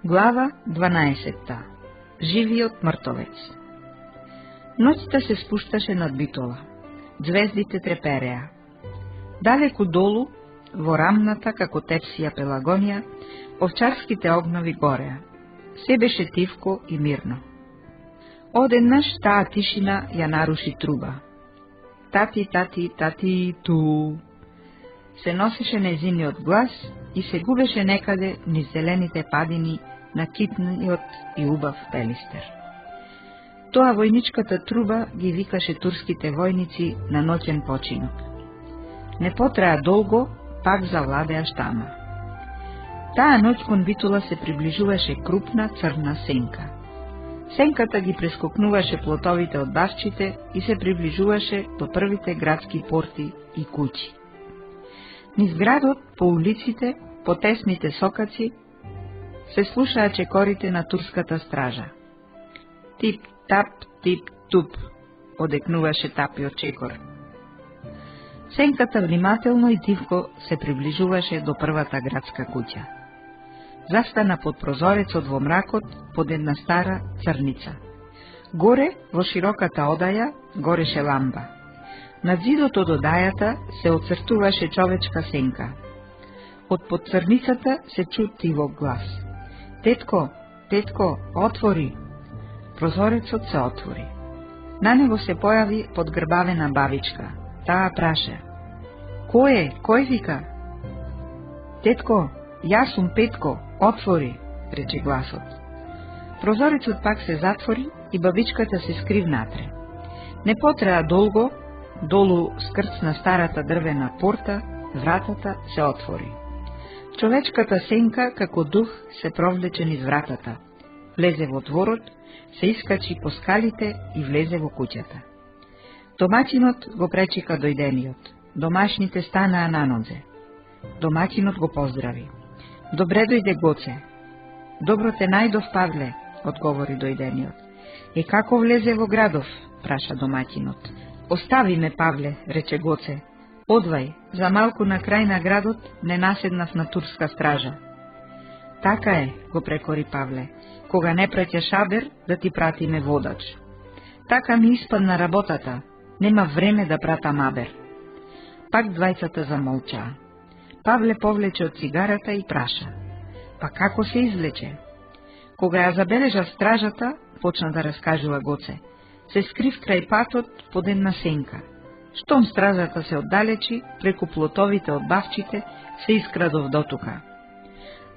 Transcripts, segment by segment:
Глава 12. Живиот мртовец. Ноќта се спушташе над Битола. Звездите трепереа. Далеку долу, во рамната како тепсија Пелагонија, овчарските огнови гореа. Се беше тивко и мирно. Одеднаш таа тишина ја наруши труба. Тати, тати, тати, ту. Се носеше незиниот глас и се губеше некаде низ зелените падини на китниот и убав Пелистер. Тоа војничката труба ги викаше турските војници на ноќен починок. Не потреа долго, пак завладеа штама. Таа ноќ кон Битола се приближуваше крупна црна сенка. Сенката ги прескокнуваше плотовите од башчите и се приближуваше до првите градски порти и куќи. Низ градот, по улиците, по тесните сокаци, се слушаа чекорите на турската стража. Тип-тап, тип-туп, одекнуваше тапиот чекор. Сенката внимателно и тивко се приближуваше до првата градска куќа. Застана под прозорецот во мракот под една стара црница. Горе, во широката одаја, гореше ламба. Над зидот од одајата се оцртуваше човечка сенка. Од под црницата се чу тивок глас. Тетко, тетко, отвори! Прозорецот се отвори. На него се појави подгрбавена бабичка. Таа праша. Кој е? Кој вика? Тетко, јас сум Петко, отвори, рече гласот. Прозорецот пак се затвори и бабичката се скри внатре. Не потреа долго, долу скрцна старата дрвена порта, вратата се отвори. Човечката сенка, како дух, се провлече низ вратата. Влезе во дворот, се искачи по скалите и влезе во куќата. Домаќинот го пречека дојдениот. Домашните станаа на нозе. Домаќинот го поздрави. Добре дојде, Гоце. Добро те најдов, Павле, одговори дојдениот. И како влезе во градов, праша домаќинот. Остави ме, Павле, рече Гоце. Одвај, за малку на крај на градот не наседнав на турска стража. Така е, го прекори Павле, кога не праќа шабер да ти пратиме водач. Така ми испадна работата, нема време да пратам абер. Пак двајцата замолчаа. Павле повлече од цигарата и праша. Па како се извлече? Кога ја забележа стражата, почна да раскажува Гоце. Се скрив крај патот под една сенка. Штом стражата се оддалечи, преку плотовите од бавчите, се искрадов дотука.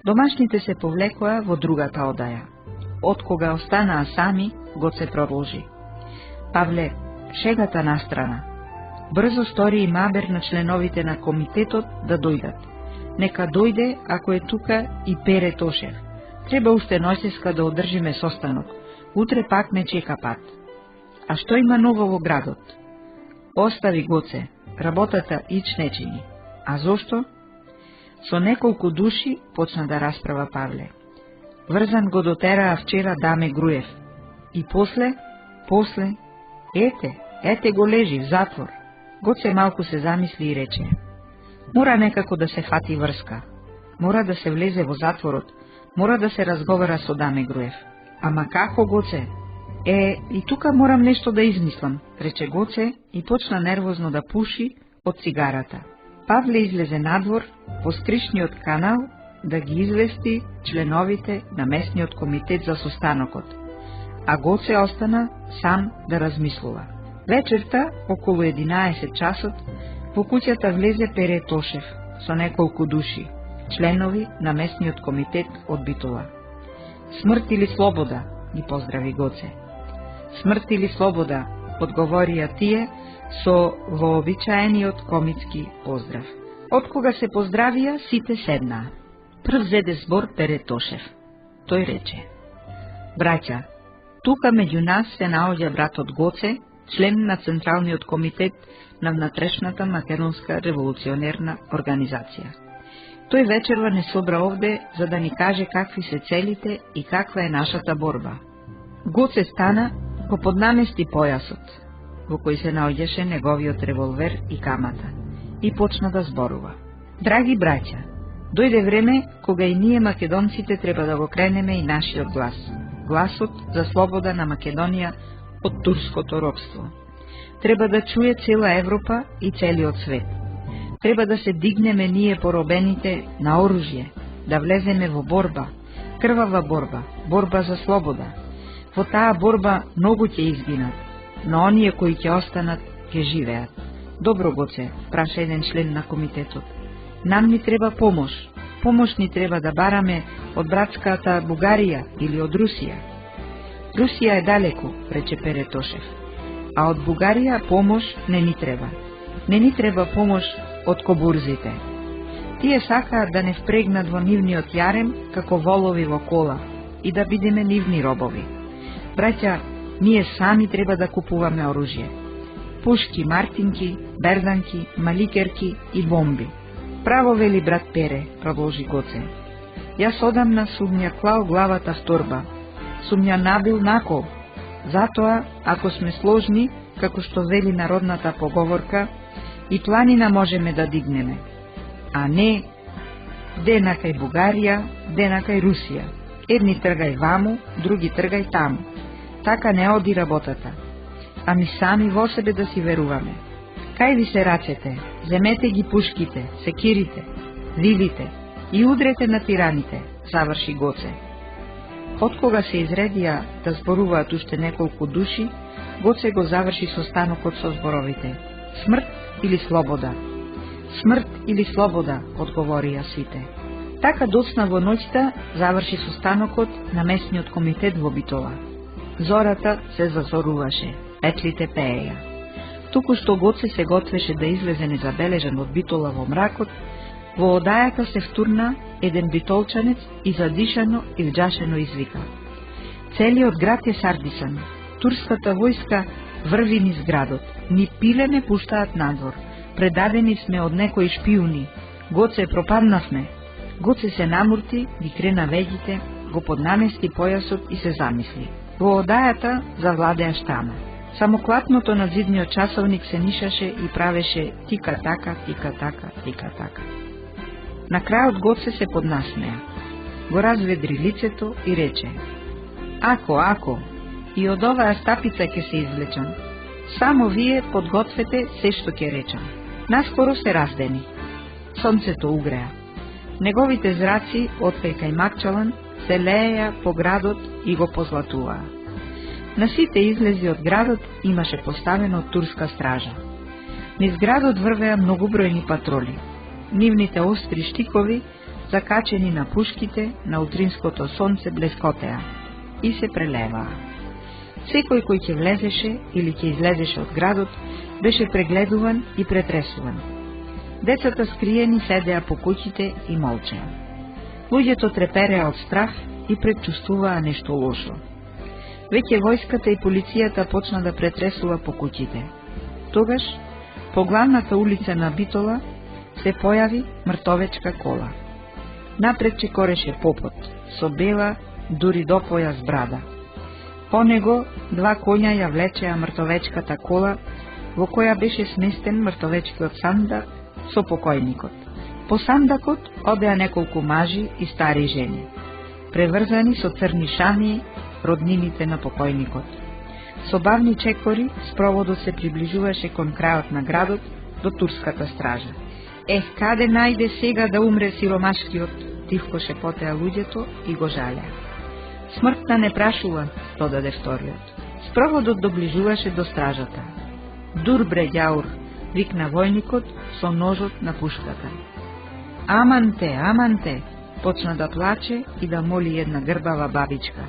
Домашните се повлекоа во другата одаја. Од кога останаа сами, Гоце продолжи. Павле, шегата настрана. Брзо стори и мабер на членовите на комитетот да дојдат. Нека дојде, ако е тука, и Пере Тошев. Треба уште ноќеска да одржиме состанок. Утре пак ме чека пат. А што има ново во градот? Остави, Гоце, работата ич не чини. А зошто? Со неколку души почна да расправа Павле. Врзан го дотераа вчера Даме Груев. И после, ете го лежи в затвор. Гоце малку се замисли и рече. Мора некако да се фати врска. Мора да се влезе во затворот. Мора да се разговара со Даме Груев. Ама како, Гоце? И тука морам нешто да измислам, рече Гоце и почна нервозно да пуши од цигарата. Павле излезе надвор по скришниот канал да ги извести членовите на местниот комитет за состанокот, а Гоце остана сам да размислува. Вечерта, околу 11 часот, во куќата влезе Пере Тошев со неколку души, членови на местниот комитет од Битола. Смрт или слобода, ги поздрави Гоце. Смрт или слобода, одговорија тие со вообичаениот комицки поздрав. Откога се поздравија, сите седнаа. Прв зеде збор Пере Тошев. Тој рече: Браќа, тука меѓу нас се наоѓа братот Гоце, член на Централниот комитет на внатрешната македонска револуционерна организација. Тој вечерва не собра овде за да ни каже какви се целите и каква е нашата борба. Гоце стана, го поднамести појасот, во кој се наоѓаше неговиот револвер и камата, и почна да зборува. Драги браќа, Дојде време кога и ние македонците треба да го кренеме и нашиот глас. Гласот за слобода на Македонија од турското робство. Треба да чуе цела Европа и целиот свет. Треба да се дигнеме ние поробените на оружје, да влеземе во борба, крвава борба, борба за слобода. Во таа борба многу ќе изгинат, но оние кои ќе останат, ќе живеат. Добро, Гоце, праша еден член на комитетот. Нам ни треба помош. Помош ни треба да бараме од братската Бугарија или од Русија. Русија е далеко, рече Пере Тошев. А од Бугарија помош не ни треба. Не ни треба помош од кобурзите. Тие сакаат да не впрегнат во нивниот јарем како волови во кола и да бидеме нивни робови. Браќа, ние сами треба да купуваме оружје. Пушки, мартинки, берданки, маликерки и бомби. Право вели брат Пере, продолжи Гоце. Јас одамна сум ја клал главата в торба, сум ја набил накол. Затоа, ако сме сложни, како што вели народната поговорка, и планина можеме да дигнеме. А не, дена кај Бугарија, дена кај Русија. Едни тргај ваму, други тргај таму. Така не оди работата. Ами сами во себе да си веруваме. Кај ви се рацете, земете ги пушките, секирите, вилите и удрете на тираните, заврши Гоце. Откога се изредија да зборуваат уште неколку души, Гоце го заврши состанокот со зборовите. Смрт или слобода? Смрт или слобода, одговорија сите. Така доцна во ноќта заврши состанокот на местниот комитет во Битола. Зората се зазоруваше, петлите пееја. Туку што Гоце се готвеше да излезе незабележан од Битола во мракот, во одајата се втурна еден битолчанец и задишано и вџашено извика. Целиот град е сардисан. Турската војска врви низ градот. Ни пиле не пуштаат надвор. Предадени сме од некои шпиуни. Гоце, пропаднавме. Гоце се намурти, ги крена веѓите, го поднамести појасот и се замисли. Во одајата завладеа штама. Самоклатното на зидниот часовник се нишаше и правеше тика-така, тика-така, тика-така. На крајот Гоце се поднасмеа. Го разведри лицето и рече: Ако, и од оваа стапица ќе се извлечам. Само вие подгответе се што ќе речам. Наскоро се раздени. Сонцето угреа. Неговите зраци од кај Макчалан се лееја по градот и го позлатуваа. На сите излези од градот имаше поставено турска стража. Низ градот врвеа многубројни патроли. Нивните остри штикови, закачени на пушките, на утринското сонце блескотеа и се прелеваа. Секој кој ќе влезеше или ќе излезеше од градот, беше прегледуван и претресуван. Децата скриени седеа по куќите и молчеа. Луѓето трепереа од страх и предчувствуваа нешто лошо. Веќе војската и полицијата почна да претресува по куќите. Тогаш, по главната улица на Битола, се појави мртовечка кола. Напред чекореше попот, со бела, дури до појас брада. По него два коња ја влечеа мртовечката кола, во која беше сместен мртовечкиот сандак со покојникот. По сандакот одеа неколку мажи и стари жени, преврзани со црни шамии, роднините на покојникот. Со бавни чекори спроводот се приближуваше кон крајот на градот до турската стража. Каде најде сега да умре сиромашкиот, тивко шепотеа луѓето и го жалеа. Смртта не прашува, додаде вториот. Спроводот доближуваше до стражата. Дур бре, ѓаур, викна војникот со ножот на пушката. Аман те, почна да плаче и да моли една грбава бабичка.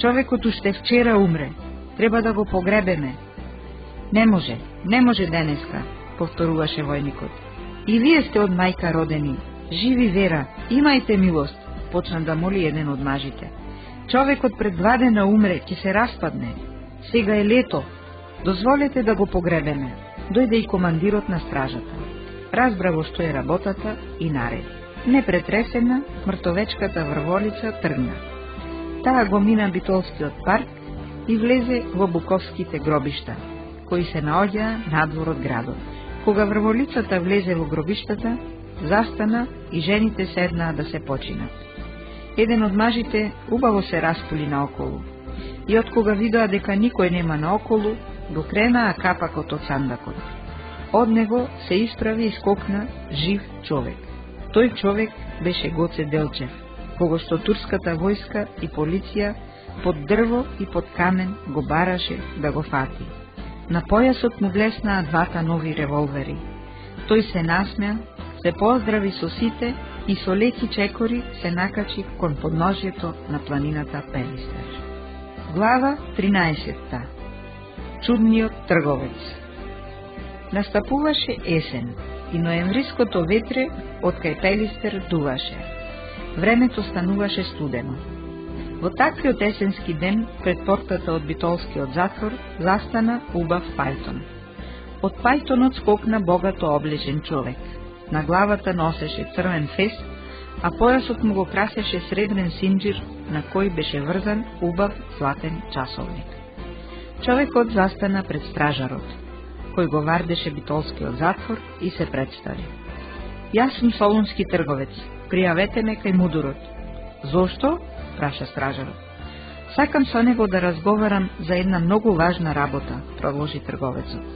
Човекот уште вчера умре, треба да го погребеме. Не може денеска, повторуваше војникот. И вие сте од мајка родени, живи вера, имајте милост, почна да моли еден од мажите. Човекот пред 2 дена умре, ќе се распадне. Сега е лето, дозволете да го погребеме. Дојде и командирот на стражата. Разбра во што е работата и нареди. Непретресена, мртовечката врволица тргна. Таа го мина Битолскиот парк и влезе во буковските гробишта, кои се наоѓаа надвор од градот. Кога врволицата влезе во гробиштата, застана и жените седнаа да се починат. Еден од мажите убаво се распули наоколу, и откога видоа дека никој нема наоколу, го кренаа капакот од сандакот. Од него се исправи и скокна жив човек. Тој човек беше Гоце Делчев, кого што турската војска и полиција под дрво и под камен го бараше да го фати. На појасот му блеснаа двата нови револвери. Тој се насмеа, се поздрави со сите и со леки чекори се накачи кон подножјето на планината Пелистер. Глава 13. Чудниот трговец. Настапуваше есен и ноемвриското ветре од кај Пелистер дуваше. Времето стануваше студено. Во таквиот есенски ден пред портата од битолскиот затвор застана убав пајтон. Од пајтонот скокна богато облечен човек. На главата носеше црвен фес, а појасот му го красеше сребрен синџир на кој беше врзан убав златен часовник. Човекот застана пред стражарот, кој го вардеше битолскиот затвор и се представи. Јас сум солунски трговец, пријавете ме кај мудурот. Зошто? Праша стражарот. Сакам со него да разговарам за една многу важна работа, продолжи трговецот.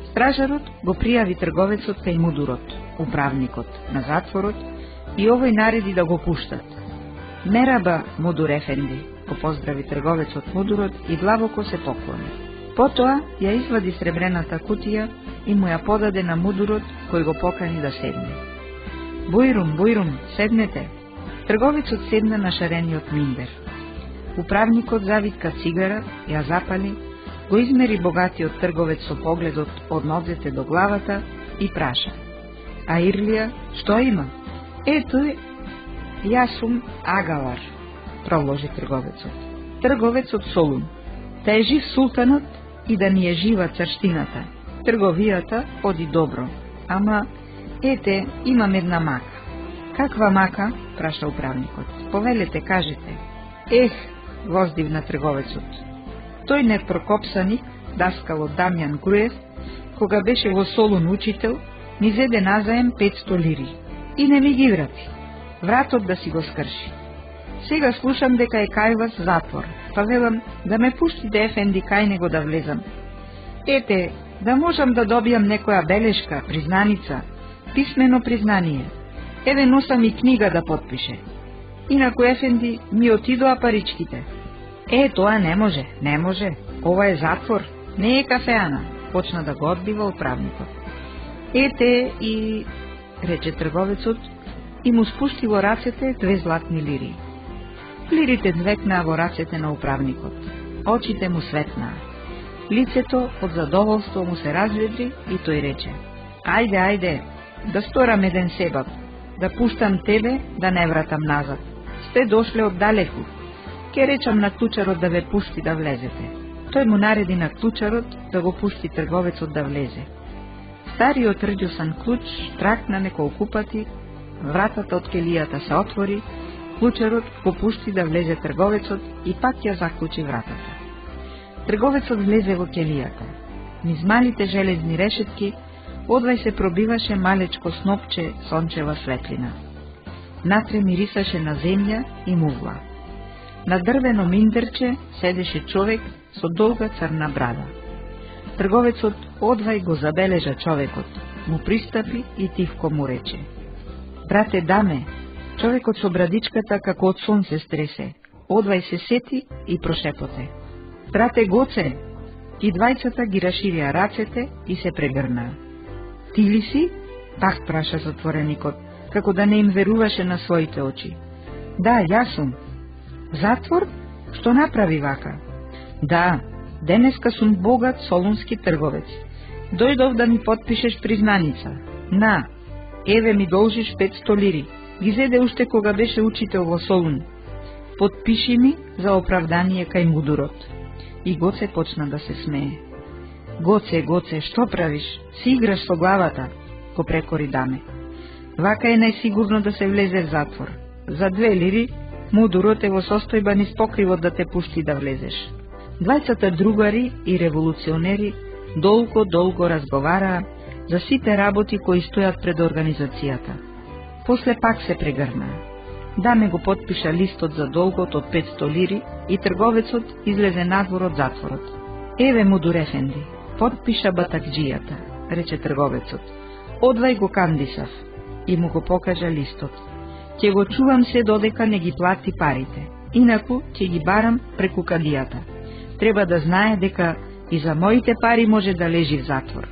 Стражарот го пријави трговецот кај мудурот, управникот на затворот, и овој нареди да го пуштат. Мераба, мудур ефенди, го поздрави трговецот мудурот и длабоко се поклони. Потоа ја извади сребрената кутија и му ја подаде на мудурот, кој го покани да седне. Бујрум, бујрум, седнете. Трговецот седна на шарениот миндер. Управникот завитка цигара, ја запали, го измери богатиот трговец со погледот од нозете до главата и праша. А Ирлија, што има? Ето е, јас сум Агалар, продолжи трговецот. Трговец од Солун. Да е жив султанот и да ни е жива царштината. Трговијата оди добро, ама, ете, имам една мака. Каква мака? Праша управникот. Повелете, кажете. Ех, воздивна трговецот. Тој непрокопсаник, даскал од Дамјан Груев, кога беше во Солун учител, ми зеде назаем 500 лири. И не ми ги врати. Вратот да си го скрши. Сега слушам дека е кај вас затвор, па велам да ме пуштите ефенди кај него да влезам. Ете, да можам да добијам некоја белешка, признаница, писмено признание. Еве носам и книга да подпише. Инаку ефенди ми отидоа паричките. Тоа не може, не може. Ова е затвор, не е кафеана, почна да го одбива управникот. Ете и, рече трговецот, и му спушти во рацете 2 златни лири. Лирите звекнаа во рацете на управникот. Очите му светнаа. Лицето од задоволство му се разведри и тој рече: Ајде, ајде, да сторам еден себаб, да пуштам тебе, да не вратам назад. Сте дошле од далеку. Ке речам на клучарот да ве пушти да влезете. Тој му нареди на клучарот да го пушти трговецот да влезе. Стариот рѓусан клуч тракна неколку пати, вратата од келијата се отвори, клучарот го пушти да влезе трговецот и пак ја заклучи вратата. Трговецот влезе во келијата. Низ малите железни решетки одвај се пробиваше малечко снопче сончева светлина. Натре мирисаше на земја и мугла. На дрвено миндерче седеше човек со долга црна брада. Трговецот одвај го забележа човекот, му пристапи и тивко му рече: Брате даме, човекот со брадичката како од сон се стресе, одвај се сети и прошепоте: Брате Гоце! И двајцата ги раширија рацете и се прегрнаа. Ти ли си? Пак праша затвореникот, како да не им веруваше на своите очи. Да, јас сум. Затвор? Што направи вака? Да, денеска сум богат солунски трговец. Дојдов да ми подпишеш признаница. На, еве ми должиш 500 лири. Ги зеде уште кога беше учител во Солун. Подпиши ми за оправдание кај мудурот. И Гоце почна да се смее. Гоце, Гоце, што правиш? Си играш со главата, го прекори даме. Вака е најсигурно да се влезе в затвор. За 2 лири, мудурот е во состојба низ покривот да те пушти да влезеш. Двајцата другари и револуционери долго разговараа за сите работи кои стојат пред организацијата. После пак се прегрна. Даме го потпиша листот за долгот од 500 лири и трговецот излезе надвор од затворот. Еве Мудур ефенди, потпиша батакџијата, рече трговецот. Одвај го кандисав и му го покажа листот. Ќе го чувам се додека не ги плати парите, инаку ќе ги барам преку кадијата. Треба да знае дека и за моите пари може да лежи в затвор.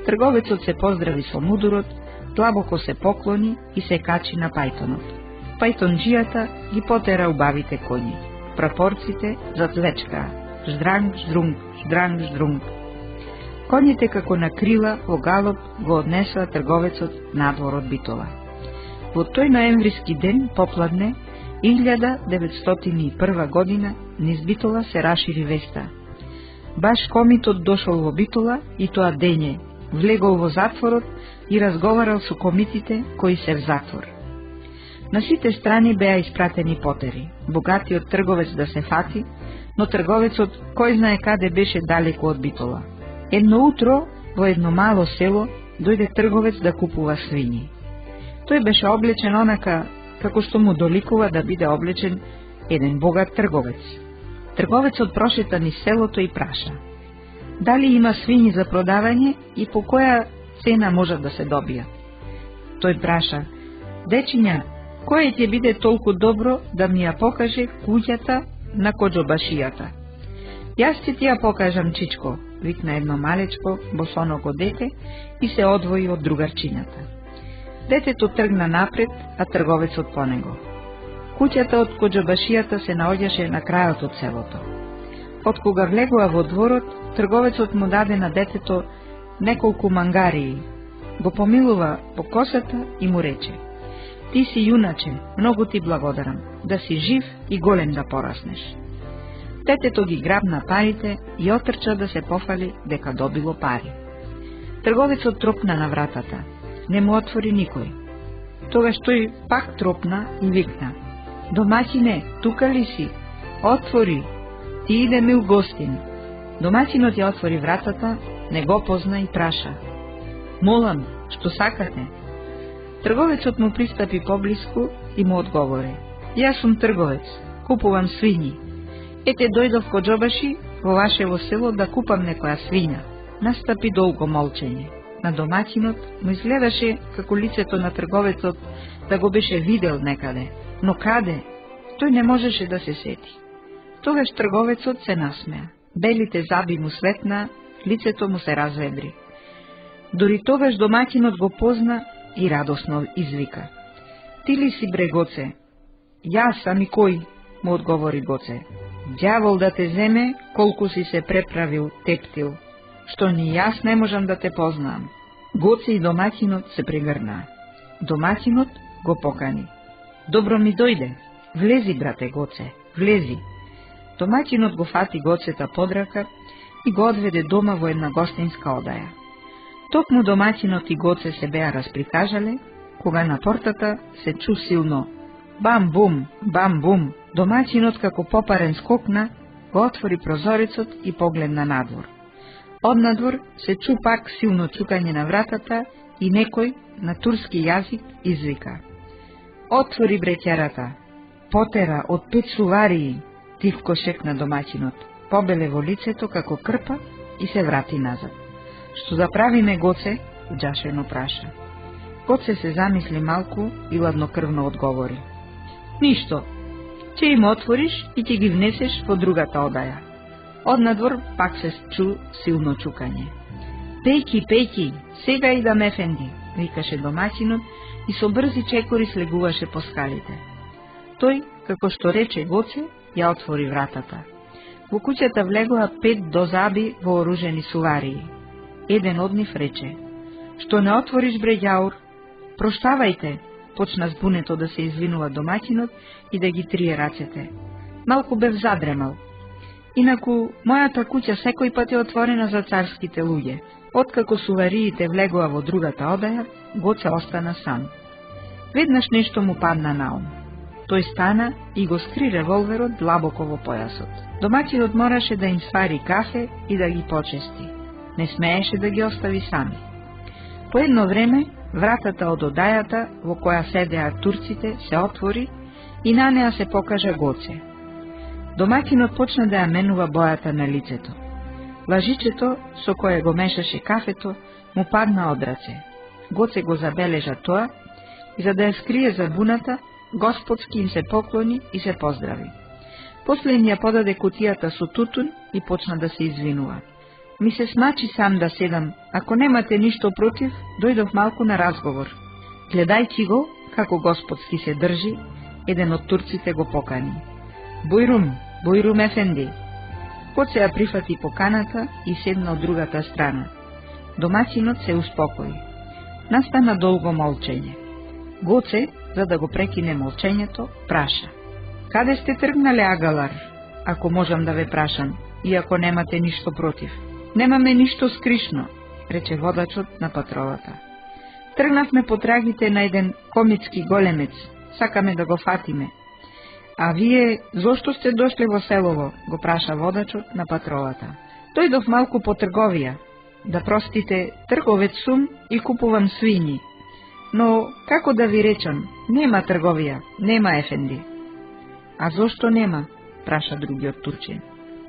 Трговецот се поздрави со Мудурот, длабоко се поклони и се качи на пајтонот. Пајтонџијата ги потера убавите коњи. Прапорците зазвечкаа. Ждранг, ждрунг, ждранг, ждрунг. Коњите како на крила во галоп го однесоа трговецот надвор од Битола. Во тој ноемвриски ден, попладне, 1901 година, низ Битола се рашири веста. Баш комитот дошол во Битола и тоа дење, влегол во затворот и разговарал со комитите кои се в затвор. На сите страни беа испратени потери, богатиот трговец да се фати, но трговецот кој знае каде беше далеку од Битола. Едно утро во едно мало село дојде трговец да купува свињи. Тој беше облечен онака како што му доликува да биде облечен еден богат трговец. Трговецот прошета низ селото и праша: дали има свињи за продавање и по која цена можат да се добијат? Тој праша: дечиња, кој ќе биде толку добро да ми ја покаже куќата на коџобашијата? Јас ќе ти ја покажам, чичко, викна едно малечко, босоного дете и се одвои од другарчињата. Детето тргна напред, а трговецот по него. Куќата од коџобашијата се наоѓаше на крајот од селото. Од кога влегува во дворот, трговецот му даде на детето неколку мангарии, го помилува по косата и му рече: ти си јуначе, многу ти благодарам, да си жив и голем да пораснеш. Детето ги грабна парите и отрча да се пофали дека добило пари. Трговецот тропна на вратата, не му отвори никој. Тогаш тој пак тропна и викна: домаќине, тука ли си? Отвори, ти идеме у гостин. Домаќинот ја отвори вратата, не го позна и праша: молам, што сакате? Трговецот му пристапи поблиску и му одговори: јас сум трговец, купувам свињи. Ете, дојдов коџобаши во вашево село да купам некоја свиња. Настапи долго молчење. На домаќинот му изгледаше како лицето на трговецот да го беше видел некаде, но каде? Тој не можеше да се сети. Тогаш трговецот се насмеа. Белите заби му светна, лицето му се разведри. Дори тогаш домаќинот го позна и радосно извика: ти ли си, бре, Гоце? Јас, ами кој? Му одговори Гоце: ѓавол да те земе, колку си се преправил, тептил, што ни јас не можам да те познаам. Гоце и домаќинот се прегрнаа. Домаќинот го покани: добро ми дојде, влези, брате Гоце, влези. Домаќинот го фати Гоцета под рака и го одведе дома во една гостинска одаја. Токму домаќинот и Гоце се беа расприкажале, кога на портата се чу силно бам-бум, бам-бум. Домаќинот како попарен скокна, го отвори прозорецот и погледна надвор. Однадвор се чу пак силно чукање на вратата и некој на турски јазик извика: отвори, бреќарата, потера од 5 суварии. Тивко шекна домаќинот, побеле во лицето како крпа и се врати назад. Што да правиме, Гоце? Џашено праша. Гоце се замисли малку и ладнокрвно одговори: ништо, ќе им отвориш и ќе ги внесеш во другата одаја. Однадвор пак се чу силно чукање. Пејки, пејки, сега идам, ефенди, викаше домаќинот и со брзи чекори слегуваше по скалите. Тој, како што рече Гоце, ја отвори вратата. Во куќата влегоа 5 дозаби вооружени суварии. Еден од нив рече: што не отвориш, бре ѓаур? Проштавајте, почна збунето да се извинува домаќинот и да ги трие рацете. Малку бев задремал. Инаку, мојата куќа секој пат е отворена за царските луѓе. Откако сувариите влегоа во другата одаја, Гоце остана сам. Веднаш нешто му падна на ум. Тој стана и го скри револверот длабоко во појасот. Домаќинот мораше да им свари кафе и да ги почести. Не смееше да ги остави сами. По едно време, вратата од одајата во која седеа турците се отвори и на неа се покажа Гоце. Домакинот почна да ја менува бојата на лицето. Лажичето со кое го мешаше кафето му падна од раце. Гоце го забележа тоа и за да ја скрие забуната, господски им се поклони и се поздрави. После им ја подаде кутијата со тутун и почна да се извинува. Ми се смачи сам да седам, ако немате ништо против, дојдов малку на разговор. Гледајќи го, како господски се држи, еден од турците го покани. Бујрум ефенди. Гоце ја прифати поканата и седна од другата страна. Домаќинот се успокои. Настана долго молчење. Гоце, за да го прекине молчењето, праша. Каде сте тргнале, агалар, ако можам да ве прашам, и ако немате ништо против? Немаме ништо скришно, рече водачот на патролата. Тргнавме по трагите на еден комитски големец, сакаме да го фатиме. А вие, зошто сте дошле во селово, го праша водачот на патролата. Дојдов малку по трговија, да простите, трговец сум и купувам свињи. Но, како да ви речам, нема трговија, нема ефенди. А зошто нема, праша другиот турчин.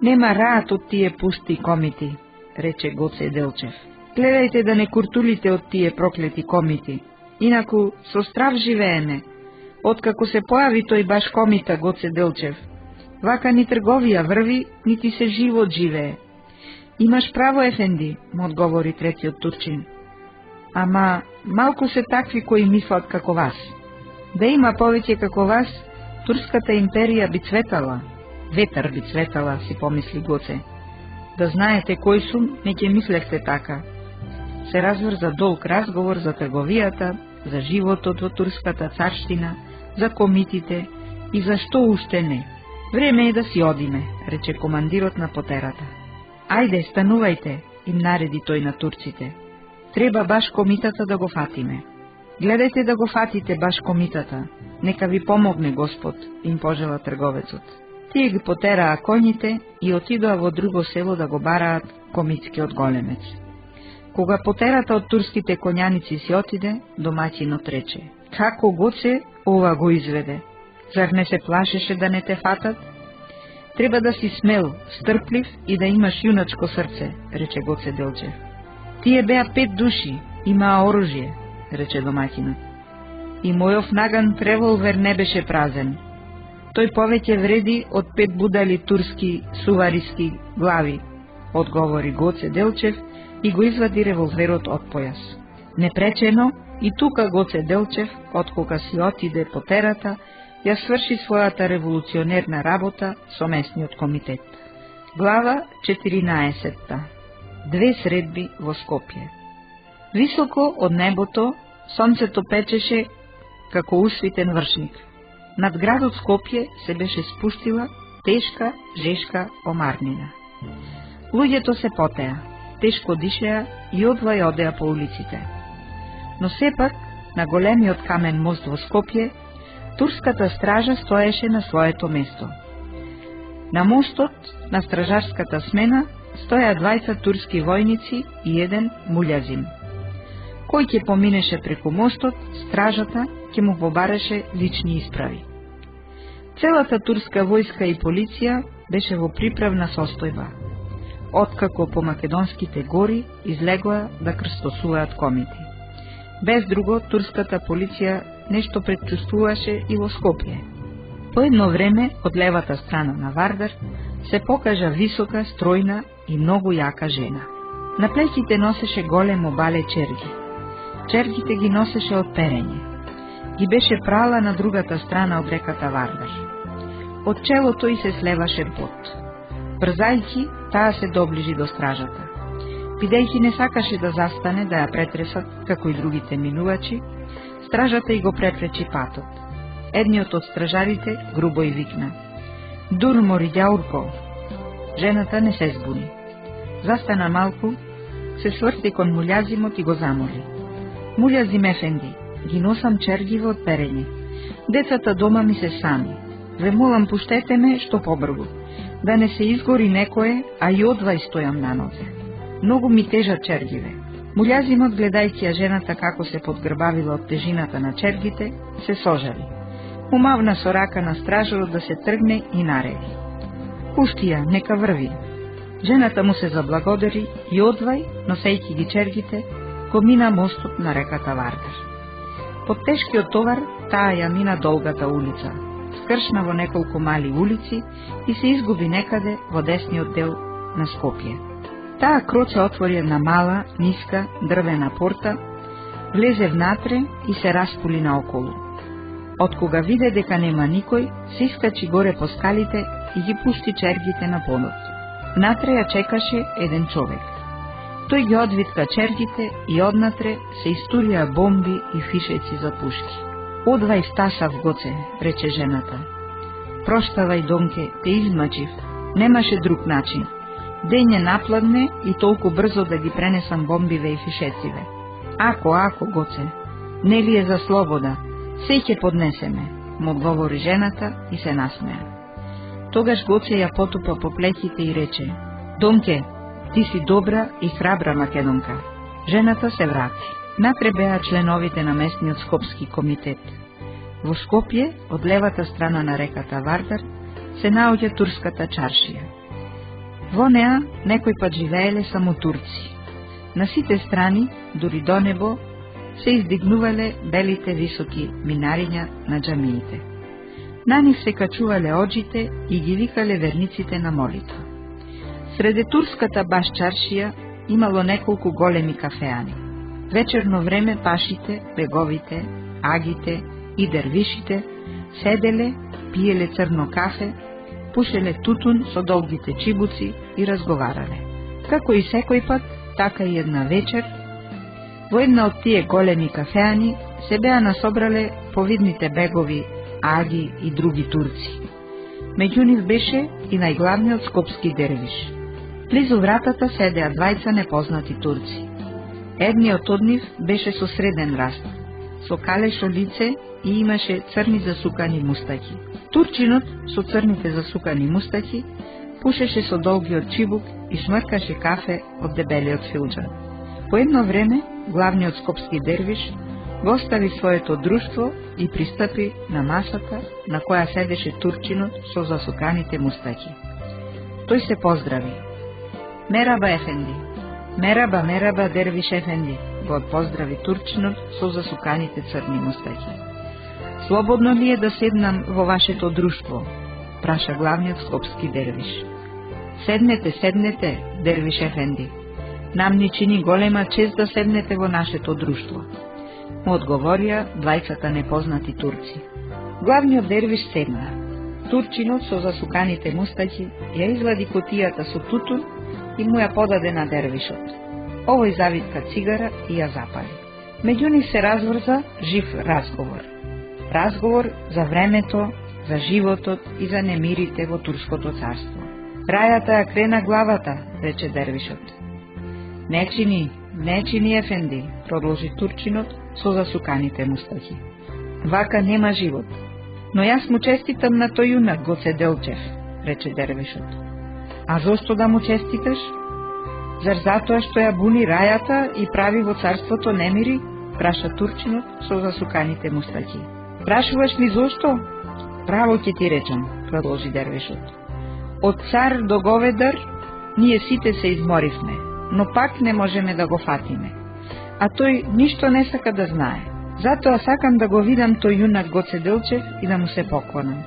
Нема раат од тие пусти комити, рече Гоце Делчев. Гледајте да не куртулите од тие проклети комити, инаку со страв живееме. Откако се појави тој баш комита Гоце Делчев, вака ни трговија врви, нити се живот живее. Имаш право, ефенди, му одговори третиот турчин. Ама, малку се такви кои мислат како вас. Да има повеќе како вас, Турската империја би цветала. Ветар би цветала, си помисли Гоце. Да знаете кој сум, не ќе мислехте така. Се разврза долг разговор за трговијата, за животот во Турската царштина, за комитите и за што уште не. Време е да си одиме, рече командирот на потерата. Ајде, станувајте, им нареди тој на турците. Треба баш комитата да го фатиме. Гледајте да го фатите баш комитата. Нека ви помогне Господ, им пожела трговецот. Тие ги потераа коњите и отидоа во друго село да го бараат комитскиот големец. Кога потерата од турските коњаници си отиде, домаќинот рече: како Гоце ова го изведе? Зар не се плашеше да не те фатат? Треба да си смел, стрплив и да имаш јуначко срце, рече Гоце Делчев. Тие беа 5 души, имаа оружје, рече домаќинот. И мојов наган револвер не беше празен. Тој повеќе вреди од 5 будали турски сувариски глави, одговори Гоце Делчев и го извади револверот од појас. Непречено, и тука Гоце Делчев, откога си отиде потерата, ја сврши својата револуционерна работа со местниот комитет. Глава 14. Две средби во Скопје. Високо од небото сонцето печеше како усвитен вршник. Над градот Скопје се беше спустила тешка жешка омарнина. Луѓето се потеа, тешко дишеа и одвај одеа по улиците. Но сепак, на големиот камен мост во Скопје, турската стража стоеше на своето место. На мостот, на стражарската смена, стоја 2 турски војници и еден муљазим. Кој ќе поминеше преку мостот, стражата ќе му побараше лични исправи. Целата турска војска и полиција беше во приправна состојба, откако по македонските гори излегоа да крстосуваат комити. Без друго, турската полиција нешто предчувствуваше и во Скопје. По едно време, од левата страна на Вардар, се покажа висока, стројна и многу јака жена. На плеќите носеше големо бале черги. Чергите ги носеше од перење. Ги беше прала на другата страна од реката Вардар. Од челото й се слеваше пот. Брзајќи, таа се доближи до стражата. Бидејќи не сакаше да застане да ја претресат, како и другите минувачи, стражата й го препречи патот. Едниот од стражарите грубо й викна: "Дурмори, ѓаурко!" Жената не се збуни. Застана малку, се сврти кон муљазимот и го замоли: "Муљазим ефенди, ги носам чергиве од перење. Децата дома ми се сами. Ве молам, пуштете ме што побргу, да не се изгори некое, а и одвај стојам на нозе. Многу ми тежат чергиве. Муљазимот, гледајќи ја жената како се подгрбавила од тежината на чергите, се сожали. Му мавна со рака на стражарот да се тргне и нареди: "Пушти ја, нека врви." Жената му се заблагодари и одвај, носејќи ги чергите, го мина мостот на реката Вардар. Под тешкиот товар таа ја мина долгата улица, скршна во неколку мали улици и се изгуби некаде во десниот дел на Скопје. Таа кроче отвори една мала, ниска, дрвена порта, влезе внатре и се распули наоколу. Откога виде дека нема никој, се искачи горе по скалите и ги пушти чергите на понот. Внатре ја чекаше еден човек. Тој ги одвитка чергите и однатре се истурија бомби и фишеци за пушки. "Одвај стасав, гоце," рече жената. "Проштавај, Донке, те измачив. Немаше друг начин. Дење напладне и толку брзо да ги пренесам бомбиве и фишециве." Ако, гоце, нели е за слобода, се ќе поднесеме," му одговори жената и се насмеа. Тогаш гоце ја потупа по плеќите и рече: "Донке, ти си добра и храбра македонка." Жената се врати. Натре беа членовите на местниот скопски комитет. Во Скопје, од левата страна на реката Вардар, се наоѓа турската чаршија. Во неа некој пат живееле само турци. На сите страни, дури до небо, се издигнувале белите високи минариња на џамиите. На нив се качувале оджите и ги викале верниците на молитва. Среде турската баш чаршија имало неколку големи кафеани. Вечерно време пашите, беговите, агите и дервишите седеле, пиеле црно кафе, пушеле тутун со долгите чибуци и разговарале. Како и секој пат, така и една вечер, во една од тие големи кафеани се беа насобрале повидните бегови, аги и други турци. Меѓу нив беше и најглавниот скопски дервиш. Близу вратата седеа двајца непознати турци. Едниот од нив беше со среден раст, со калешо лице и имаше црни засукани мустаки. Турчинот со црните засукани мустаки пушеше со долгиот чибук и шмркаше кафе од дебелиот филџан. По едно време, главниот скопски дервиш го остави своето друштво и пристапи на масата на која седеше турчинот со засуканите мустаки. Тој се поздрави. "Мераба, ефенди." Мераба, дервиш ефенди," го поздрави турчинот со засуканите црни мустаки. "Слободно ли е да седнам во вашето друштво?" праша главниот скопски дервиш. Седнете, дервиш ефенди. "Нам ни чини голема чест да седнете во нашето друштво," му одговорија двајцата непознати турци. Главниот дервиш седна. Турчинот со засуканите мустаки ја извади кутијата со тутун и му ја подаде на дервишот. Овој завитка цигара и ја запали. Меѓу нив се разврза жив разговор. Разговор за времето, за животот и за немирите во турското царство. "Рајата ја крена главата," рече дервишот. Не чини, ефенди," продолжи турчинот со засуканите мустаки. "Вака нема живот. Но јас му честитам на тој јунак, Гоце Делчев," рече дервишот. "А зошто да му честиташ? Зар затоа што ја буни рајата и прави во царството немири?" праша турчинот со засуканите мустаки. "Прашуваш ми зошто? Право ќе ти речам," продолжи дервишот. "Од цар до говедар ние сите се изморивме, но пак не можеме да го фатиме. А тој ништо не сака да знае. Затоа сакам да го видам тој јунак Гоце Делчев и да му се поклонам."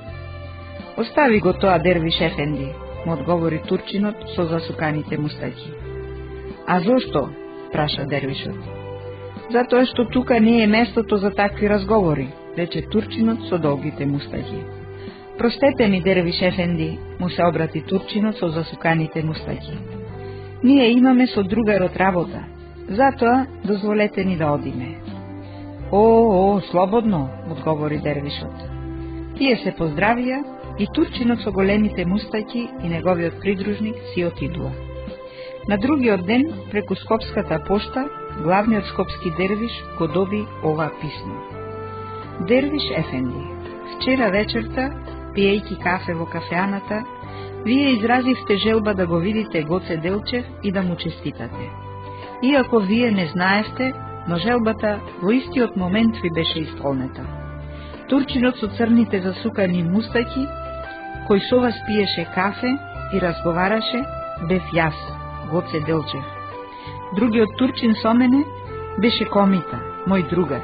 "Остави го тоа, дервиш ефенди," му одговори турчинот со засуканите мустаки. "А зошто?" праша дервишот. "Затоа што тука не е местото за такви разговори," рече турчинот со долгите мустаки. "Простете ми, дервиш ефенди," му се обрати турчинот со засуканите мустаки. "Ние имаме со другарот работа, затоа дозволете ни да одиме." О, слободно," одговори дервишот. Тие се поздравија и турчинот со големите мустаки и неговиот придружник си отидува. На другиот ден, преку скопската пошта, главниот скопски дервиш го доби ова писмо. "Дервиш ефенди, вчера вечерта, пиејќи кафе во кафеаната, вие изразивте желба да го видите Гоце Делчев и да му честитате. Иако вие не знаевте, но желбата во истиот момент ви беше исполнета. Турчинот со црните засукани мустаки, кој со вас пиеше кафе и разговараше, бев јас, Гоце Делчев. Другиот турчин со мене беше Комита, мој другар.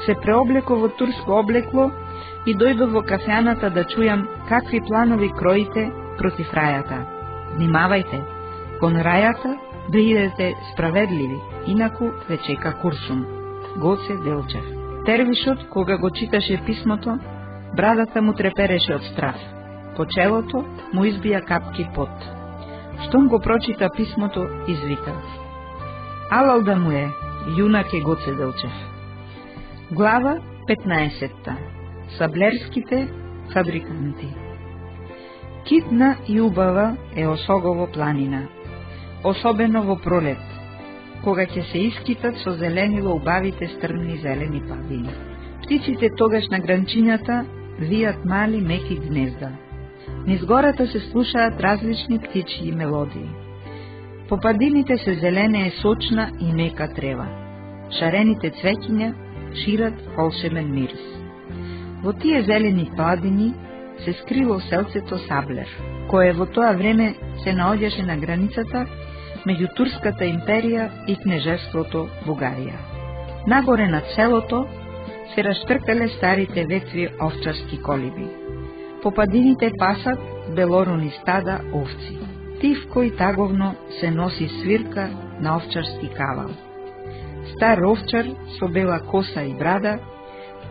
Се преоблеко во турско облекло и дојдов во кафеаната да чујам какви планови кроите против рајата. Внимавајте, кон рајата да идете справедливи, инаку ве чека куршум. Гоце Делчев. Тервишот, кога го читаше писмото, брадата му трепереше од страв. По челото му избија капки пот. Штом го прочита писмото, извика: алал да му е, јунак е Гоце Делчев. Глава 15. Саблерските фабриканти. Китна и убава е Осогово планина, особено во пролет, кога ќе се искитат со зеленило убавите стрмни зелени падини. Птиците тогаш на гранчињата вијат мали меки гнезда. Низ гората се слушаат различни птичји мелодии. По падините се зеленее сочна и мека трева. Шарените цвеќиња шират волшебен мирис. Во тие зелени падини се скрило селцето Саблер, кое во тоа време се наоѓаше на границата меѓу Турската империја и кнежеството Бугарија. Нагоре над селото се раштркале старите ветви овчарски колиби. По падините пасат белоруни стада овци. Тивко и таговно се носи свирка на овчарски кавал. Стар овчар со бела коса и брада,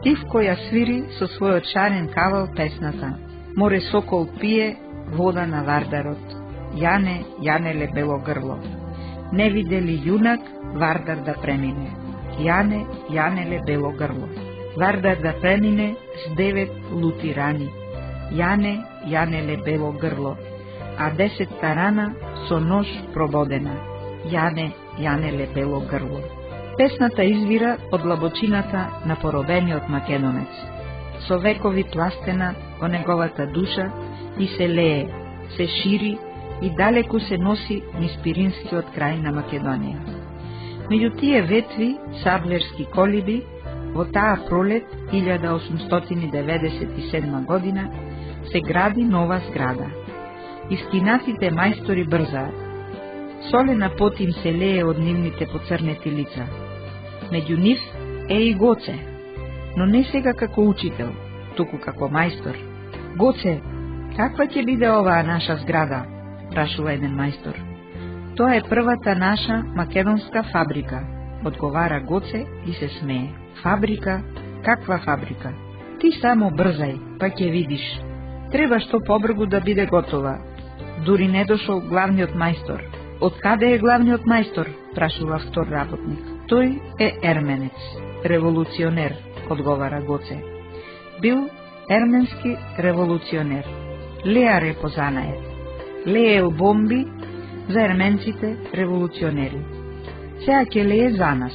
тивко ја свири со својот шарен кавал песната: море сокол пие вода на Вардарот, Јане, Јанеле бело грло. Не видели јунак Вардар да премине, Јане, Јанеле бело грло. Вардар да премине с 9 лути рани, Јане, Јанеле бело грло, а 10-та рана со нож прободена, Јане, Јанеле бело грло. Песната извира од длабочината на поробениот македонец. Со векови пластена во неговата душа и се лее, се шири и далеку се носи низ пиринскиот крај на Македонија. Меѓу тие ветви саблерски колиби, во таа пролет 1897 година се гради нова зграда. Искинатите мајстори брзаат. Солена пот им се лее од нивните поцрнети лица. Меѓу нив е и Гоце, но не сега како учител, туку како мајстор. Гоце, каква ќе биде оваа наша зграда? Прашува еден мајстор. Тоа е првата наша македонска фабрика, одговара Гоце и се смее. Фабрика? Каква фабрика? Ти само брзај, па ќе видиш. Треба што побргу да биде готова. Дури не дошол главниот мајстор. Од каде е главниот мајстор? Прашува втор работник. Тој е ерменец, револуционер, одговара Гоце. Бил ерменски револуционер. Леар е по занает. Леел бомби за ерменците револуционери. Сега ќе лее за нас.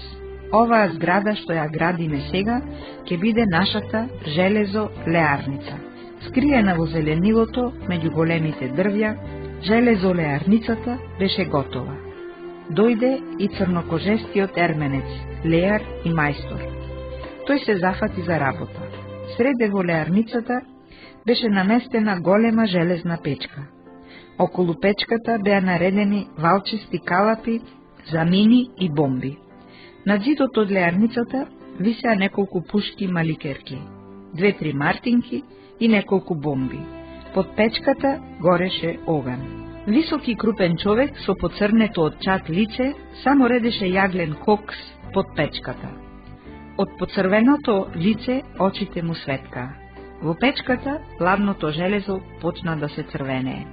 Оваа зграда што ја градиме сега ќе биде нашата железо леарница. Скриена во зеленилото меѓу големите дрвја, железолеарницата беше готова. Дојде и црнокожестиот ерменец, леар и мајстор. Тој се зафати за работа. Среде во леарницата беше наместена голема железна печка. Околу печката беа наредени валчести калапи за мини и бомби. На ѕидот од леарницата висеа неколку пушки маликерки, 2-3 мартинки и неколку бомби. Под печката гореше оган. Висок и крупен човек со поцрнето од чад лице само редеше јаглен кокс под печката. Од поцрвеното лице очите му светкаа. Во печката ладното железо почна да се црвенее.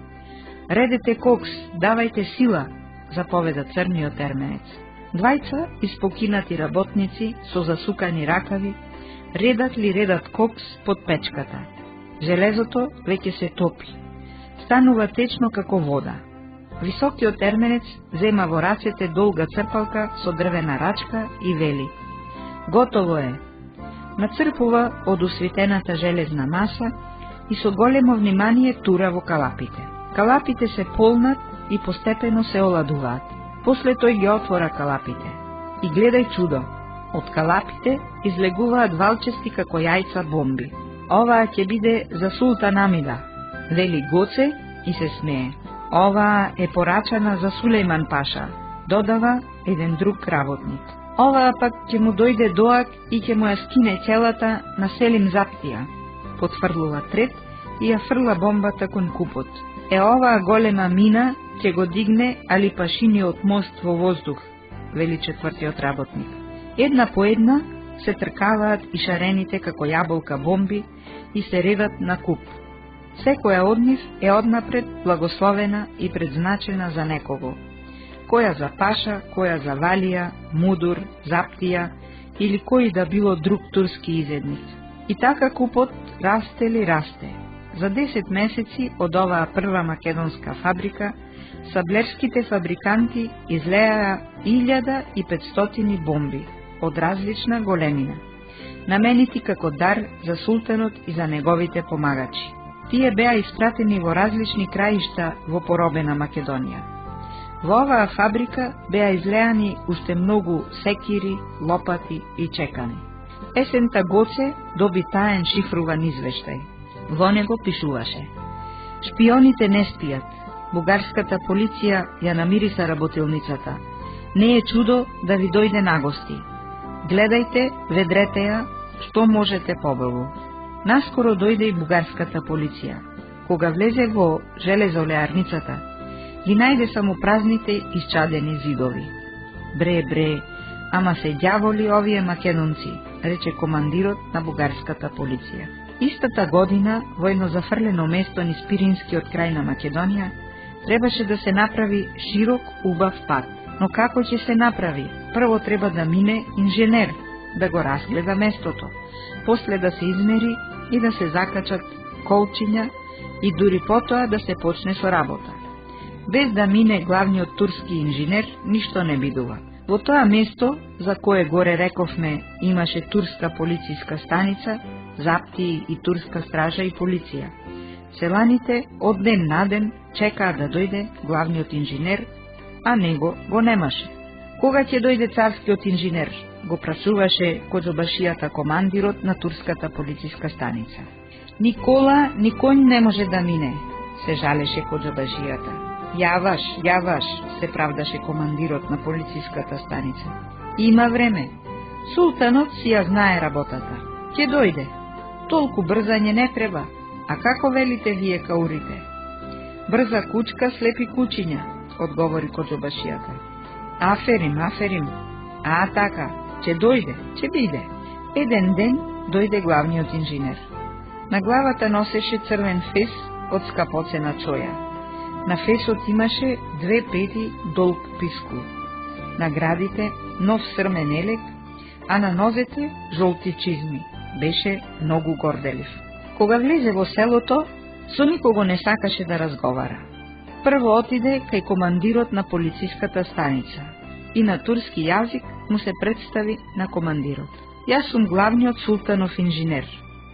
Редете кокс, давајте сила, заповеда црниот ерменец. Двајца испокинати работници со засукани ракави редат кокс под печката. Железото веќе се топи. Станува течно како вода. Високиот ерменец зема во рацете долга црпалка со дрвена рачка и вели: готово е. Нацрпува од усвитената железна маса и со големо внимание тура во калапите. Калапите се полнат и постепено се оладуваат. После тој ги отвора калапите. И гледај чудо, од калапите излегуваат валчести како јајца бомби. Оваа ќе биде за Султан Амида, вели Гоце и се смее. Оваа е порачана за Сулејман Паша, додава еден друг работник. Оваа пак ќе му дојде доак и ќе му ја скине целата на Селим Заптија. Потфрлува трет и ја фрла бомбата кон купот. Оваа голема мина ќе го дигне Али Пашиниот мост во воздух, вели четвртиот работник. Една по една се тркаваат и шарените како јаболка бомби и се редат на куп. Секоја од нив е однапред благословена и предзначена за некого. Која за Паша, која за Валија, Мудур, Заптија или кој да било друг турски изедник. И така купот расте ли расте. За 10 месеци од оваа прва македонска фабрика, саблерските фабриканти излеаа 1500 бомби од различна големина, наменити како дар за султанот и за неговите помагачи. Тие беа испратени во различни краишта во поробена Македонија. Во оваа фабрика беа излеани уште многу секири, лопати и чекани. Есента Гоце доби таен шифруван извештај. Во него пишуваше: шпионите не спијат. Бугарската полиција ја намириса работилницата. Не е чудо да ви дојде нагости. Гледајте, ведрете ја, што можете побаву. Наскоро дојде и бугарската полиција. Кога влезе во железолеарницата, ги најде само празните исчадени зидови. Бре, ама се ѓаволи овие македонци, рече командирот на бугарската полиција. Истата година, во едно зафрлено место низ Пиринскиот крај на Македонија, требаше да се направи широк, убав пат. Но како ќе се направи? Прво треба да мине инженер, да го разгледа местото, после да се измери и да се закачат колчиња и дури потоа да се почне со работа. Без да мине главниот турски инженер, ништо не бидува. Во тоа место, за кое горе рековме, имаше турска полициска станица, Заптии и турска стража и полиција. Селаните од ден на ден чекаа да дојде главниот инженер, а него го немаше. Кога ќе дојде царскиот инженер, го прашуваше коџобашијата командирот на турската полициска станица. Ни кола, ни конј не може да мине, се жалеше коџобашијата. Јаваш, се правдаше командирот на полициската станица. Има време. Султанот си ја знае работата. Ќе дојде. Толку брзање не треба. А како велите вие каурите? Брза кучка слепи кучиња, одговори коџобашијата. Аферим. А така, ќе дојде, ќе биде. Еден ден дојде главниот инженер. На главата носеше црвен фес од скапоцена чоја. На фесот имаше 2 пети долг писку. На градите нов срмен елек, а на нозете жолти чизми. Беше многу горделив. Кога влезе во селото, со никого не сакаше да разговара. Прво отиде кај командирот на полициската станица и на турски јазик му се представи на командирот. Јас сум главниот султанов инженер.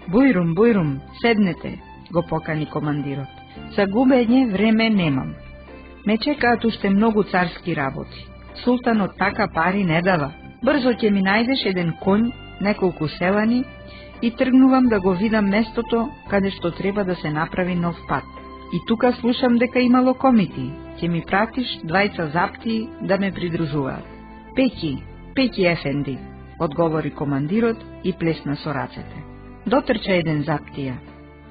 Бујрум, седнете, го покани командирот. За губење време немам. Ме чекаат уште многу царски работи. Султанот така пари не дава. Брзо ќе ми најдеш еден конј, неколку селани и тргнувам да го видам местото каде што треба да се направи нов пат. И тука слушам дека имало комити. Ќе ми пратиш 2 заптии да ме придружуваат. Пеки ефенди, одговори командирот и плесна со рацете. Дотрча еден заптија.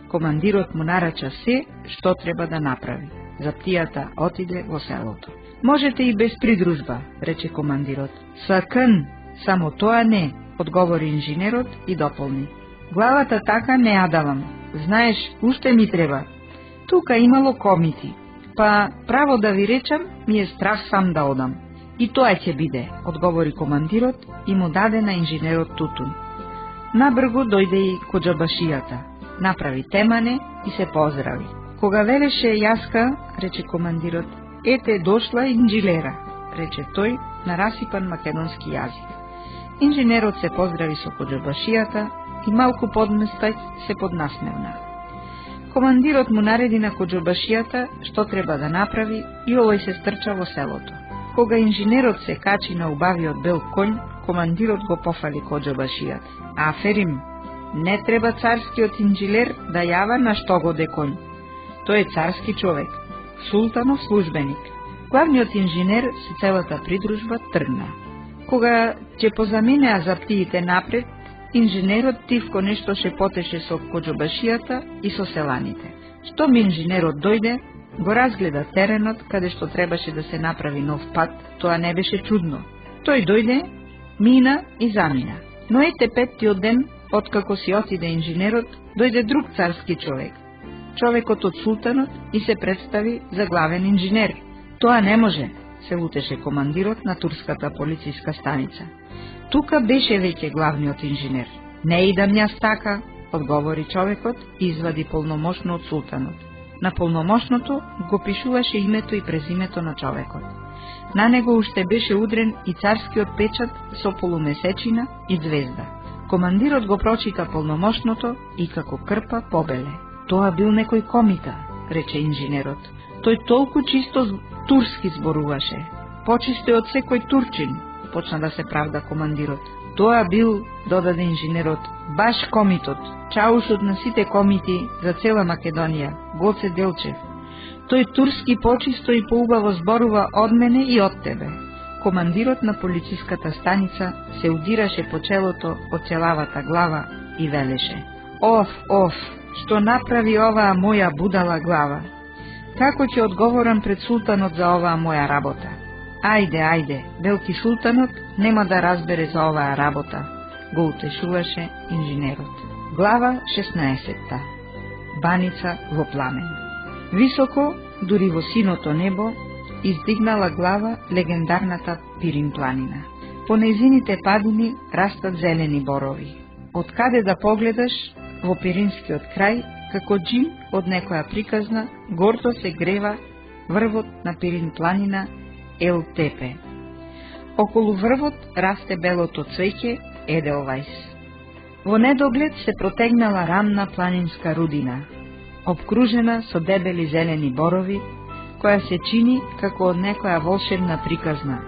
Командирот му нарача се што треба да направи. Заптијата отиде во селото. Можете и без придружба, рече командирот. Сакън, само тоа не, одговори инженерот и дополни. Главата така не ја давам. Знаеш, уште ми треба. Тука имало комити. Па, право да ви речам, ми е страх сам да одам. И тоа ќе биде, одговори командирот и му даде на инженерот тутун. Набргу дојде и коџабашијата. Направи темане и се поздрави. Кога велеше јаска, рече командирот, ете дошла инжилера, рече тој на расипан македонски јазик. Инженерот се поздрави со коџабашијата и малку подместај се поднасмевна. Командирот му нареди на коџабашијата што треба да направи и овој се стрча во селото. Кога инженерот се качи на убавиот бел конј, командирот го пофали коџобашијат. Аферим, не треба царскиот инженер да јава на што годе конј. Тој е царски човек, султанов службеник. Главниот инженер со целата придружба тргна. Кога ќе позаминеа заптиите напред, инженерот тивко нешто шепотеше со коџобашијата и со селаните. Штом инженерот дојде, го разгледа теренот каде што требаше да се направи нов пат, тоа не беше чудно. Тој дојде, мина и замина. Но ете петтиот ден, откако си отиде инженерот, дојде друг царски човек. Човекот од султанот и се представи за главен инженер. Тоа не може, се лутеше командирот на турската полициска станица. Тука беше веќе главниот инженер. Не идам јас така, одговори човекот и извади полномошно од султанот. На полномошното го пишуваше името и презимето на човекот. На него уште беше удрен и царскиот печат со полумесечина и звезда. Командирот го прочита полномошното и како крпа побеле. Тоа бил некој комита, рече инженерот. Тој толку чисто турски зборуваше. Почисто од секој турчин, почна да се правда командирот. Тоа бил, додаде инженерот, баш комитот, чаушот на сите комити за цела Македонија, Гоце Делчев. Тој турски почисто и поубаво зборува од мене и од тебе. Командирот на полициската станица се удираше по челото од целавата глава и велеше: Оф, што направи оваа моја будала глава? Како ќе одговорам пред султанот за оваа моја работа? Ајде, белки султанот нема да разбере за оваа работа, го утешуваше инженерот. Глава 16. Баница во пламен. Високо, дури во синото небо, издигнала глава легендарната Пирин планина. По нејзините падини растат зелени борови. Од каде да погледаш, во Пиринскиот крај, како джин од некоја приказна, гордо се грева врвот на Пирин планина Ел Тепе. Околу врвот расте белото цвеќе Еделвајс. Во недоглед се протегнала рамна планинска рудина, обкружена со дебели зелени борови, која се чини како од некоја волшебна приказна.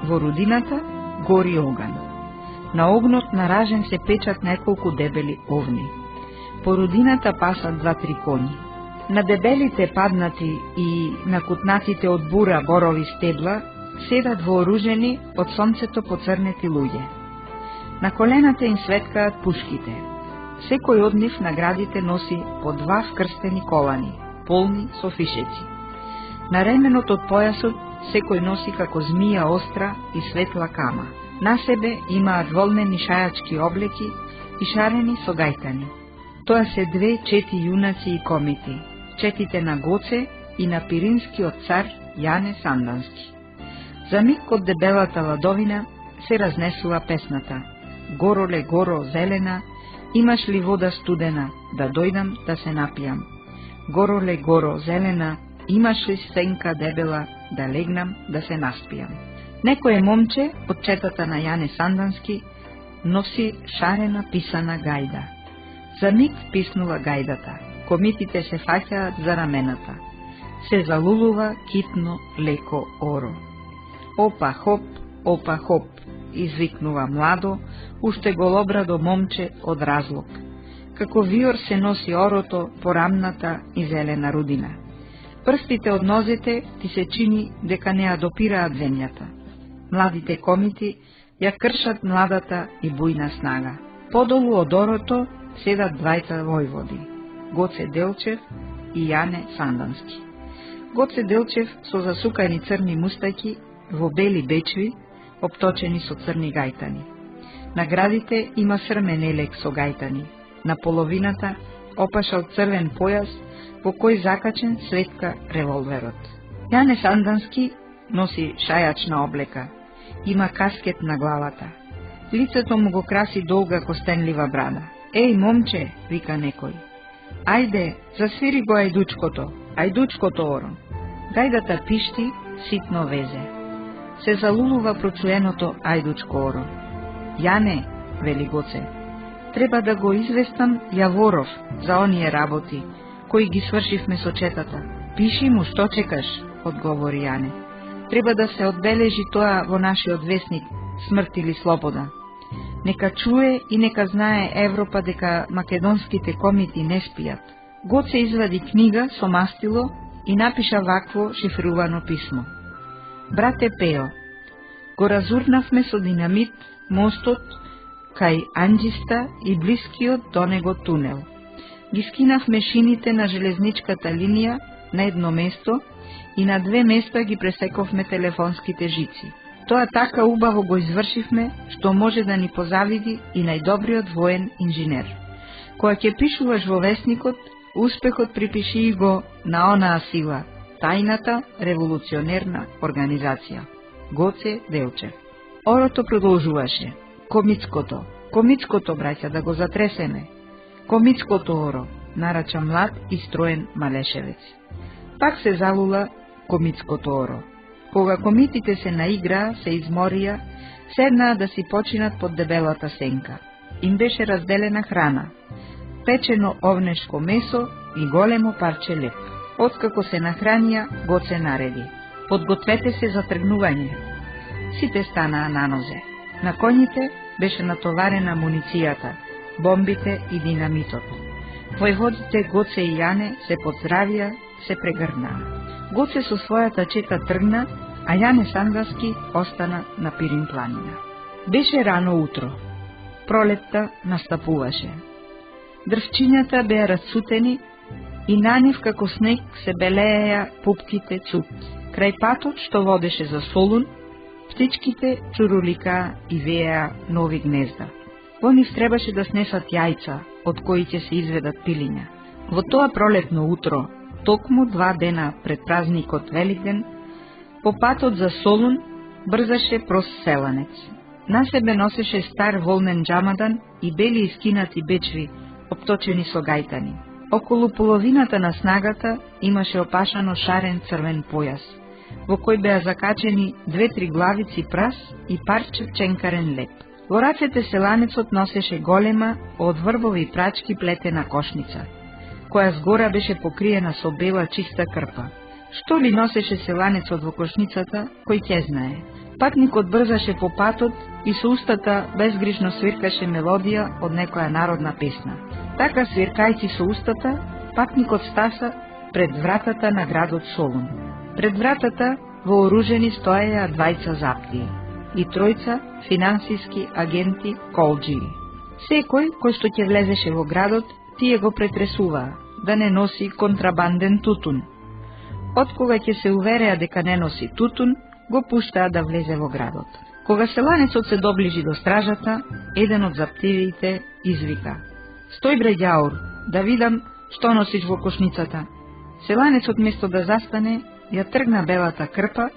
Во рудината гори оган. На огнот наражен се печат неколку дебели овни. По рудината пасат 2-3 коњи. На дебелите паднати и накутнатите од бура борови стебла седат вооружени од сонцето поцрнети луѓе. На колената им светкаат пушките. Секој од нив наградите носи по 2 вкрстени колани, полни со фишеци. На ременот од појасот секој носи како змија остра и светла кама. На себе имаат волнени шајачки облеки и шарени со гајтани. Тоа се 2 чети јунаци и комити, четите на Гоце и на пиринскиот цар Јане Сандански. За миг од дебелата ладовина се разнесува песната: Гороле, горо, зелена, имаш ли вода студена, да дојдам да се напијам. Гороле, горо, зелена, имаш ли сенка дебела, да легнам да се наспијам. Некое момче од четата на Јане Сандански носи шарена писана гајда. За миг писнува гајдата, комитите се фаќаат за рамената. Се залулува китно леко оро. Опа хоп, извикнува младо, уште голобрадо момче од разлог. Како виор се носи орото по рамната и зелена рудина. Прстите од нозете ти се чини дека не ја допираат земјата. Младите комити ја кршат младата и бујна снага. Подолу од орото седат двајца војводи, Гоце Делчев и Јане Сандански. Гоце Делчев со засукани црни мустаки, во бели бечви, обточени со црни гајтани. На градите има срмен елек со гајтани. На половината опашал црвен појас во кој закачен светка револверот. Јане Сандански носи шајачна облека, има каскет на главата. Лицето му го краси долга костенлива брада. Еј, момче, вика некој. Ајде, засвири го ајдучкото оро. Гајдата пишти, ситно везе. Се залулува прочуеното ајдучко оро. Јане, вели Гоце, треба да го известам Јаворов за оние работи, кои ги свршивме со четата. Пиши му, што чекаш, одговори Јане. Треба да се одбележи тоа во нашиот весник Смрт или слобода. Нека чуе и нека знае Европа дека македонските комити не спијат. Гоце извади книга со мастило и напиша вакво шифрувано писмо. Брате Пео, го разурнавме со динамит мостот кај Анџиста и блискиот до него тунел. Ги скинавме шините на железничката линија на едно место и на 2 места ги пресековме телефонските жици. Тоа така убаво го извршивме, што може да ни позавиди и најдобриот воен инженер. Кога ќе пишуваш во весникот, успехот припиши го на онаа сила, тајната револуционерна организација. Гоце Делчев. Орото продолжуваше. Комицкото, браќа, да го затресеме. Комицкото оро, нарача млад и строен Малешевец. Пак се залула комицкото оро. Кога комитите се наиграа, се изморија, седнаа да си починат под дебелата сенка. Им беше разделена храна, печено овнешко месо и големо парче леп. Откако се нахранија, Гоце нареди: подгответе се за тргнување. Сите станаа на нозе. На коњите беше натоварена муницијата, бомбите и динамитот. Војводите Гоце и Јане се поздравија, се прегрнаа. Гоце со својата чета тргна, а Јане Сандаски остана на Пирин планина. Беше рано утро. Пролетта настапуваше. Дрвчињата беа расцутени и на нив како снег се белееја пупките цук. Крај патот што водеше за Солун, птичките чуруликаа и вееа нови гнезда. Во нив требаше да снесат јајца, од кои ќе се изведат пилиња. Во тоа пролетно утро, токму 2 дена пред празникот Великден, по патот за Солун брзаше прост селанец. На себе носеше стар волнен джамадан и бели искинати бечви, обточени со гајтани. Околу половината на снагата имаше опашано шарен црвен појас, во кој беа закачени 2-3 главици прас и парче ченкарен леп. Во рацете селанецот носеше голема, од врбови прачки плетена кошница, која згора беше покриена со бела чиста крпа. Што ли носеше селанецот во кошницата, кој ќе знае? Патникот брзаше по патот и со устата безгрижно свиркаше мелодија од некоја народна песна. Така свиркајќи со устата, патникот стаса пред вратата на градот Солун. Пред вратата вооружени стоеја 2 заптии и 3 финансиски агенти колџии. Секој кој што ќе влезеше во градот, тие го претресуваа да не носи контрабанден тутун. Откога ќе се увереа дека не носи тутун, го пуштаа да влезе во градот. Кога селанецот се доближи до стражата, еден од заптивите извика: "Стој бре ѓаур, да видам што носиш во кошницата." Селанецот место да застане, ја тргна белата крпа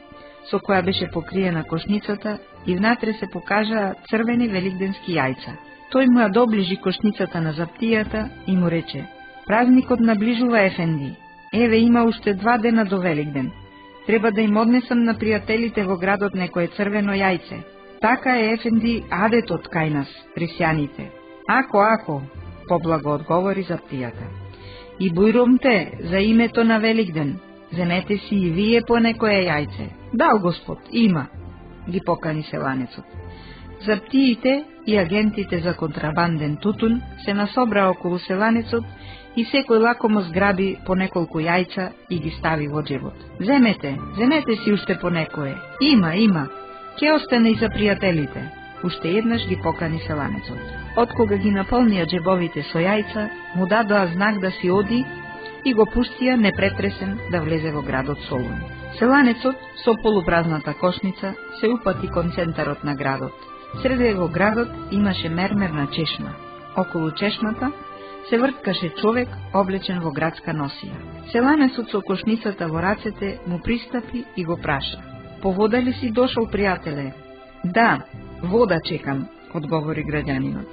со која беше покриена кошницата и внатре се покажаа црвени великденски јајца. Тој му ја доближи кошницата на заптијата и му рече: "Празникот наближува, ефенди. Еве има уште 2 дена до Великден. Треба да им однесам на пријателите во градот некое црвено јајце." "Така е, ефенди, адетот кај нас, христијаните." Ако, поблаго одговори заптијата. "И бујрумте за името на Великден, земете си и вие по некое јајце." "Да, Господ, има," ги покани селанецот. Заптиите и агентите за контрабанден тутун се насобраа околу селанецот и секој лакомо зграби по неколку јајца и ги стави во џебот. Земете си уште по некое. Има, ќе остане и за пријателите." Уште еднаш ги покани селанецот. Откога ги наполнија џебовите со јајца, му дадоа знак да си оди и го пуштија непретресен да влезе во градот Солун. Селанецот со полупразната кошница се упати кон центарот на градот. Среде во градот имаше мермерна чешма. Околу чешмата се врткаше човек облечен во градска носија. Селанецот со кошницата во рацете му пристапи и го праша: "По вода ли си дошол, пријателе?" "Да, вода чекам," одговори граѓанинот.